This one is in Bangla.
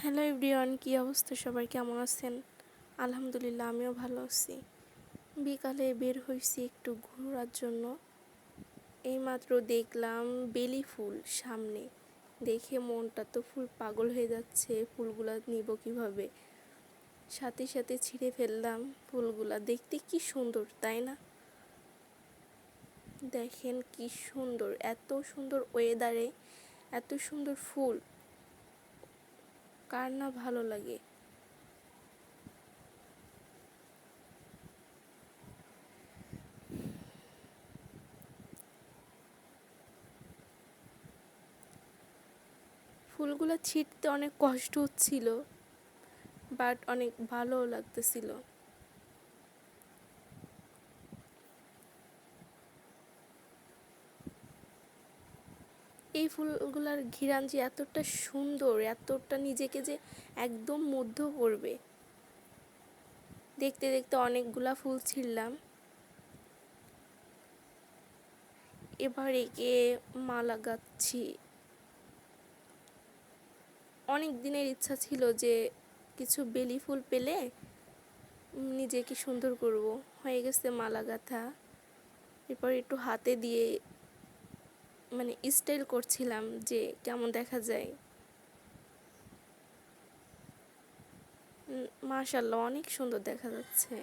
হ্যালো এভরিওয়ান, কী অবস্থা? সবাই কেমন আছেন? আলহামদুলিল্লাহ, আমিও ভালো আছি। বিকালে বের হয়েছি একটু ঘোরার জন্য। এইমাত্র দেখলাম বেলি ফুল সামনে, দেখে মনটা তো ফুল পাগল হয়ে যাচ্ছে। ফুলগুলা নিব কিভাবে, সাথে সাথে ছিঁড়ে ফেললাম। ফুলগুলা দেখতে কি সুন্দর, তাই না? দেখেন কি সুন্দর, এত সুন্দর ওয়েদারে এত সুন্দর ফুল কার না ভালো লাগে। ফুলগুলো ছিঁড়তে অনেক কষ্ট হচ্ছিল, বাট অনেক ভালোও লাগতেছিল। এই ফুলগুলার ঘ্রাণ যে এতটা সুন্দর, এতটা নিজেকে যে একদম মুগ্ধ করবে। দেখতে দেখতে অনেকগুলা ফুল ছিঁড়লাম। এবার একে মালা গাঁথছি। অনেক দিনের ইচ্ছা ছিল যে কিছু বেলি ফুল পেলে নিজেকে সুন্দর করব। হয়ে গেছে মালা গাঁথা। এরপর একটু হাতে দিয়ে স্টাইল করছিলাম যে কেমন দেখা যায়। মাশাআল্লাহ, অনেক সুন্দর দেখা যাচ্ছে।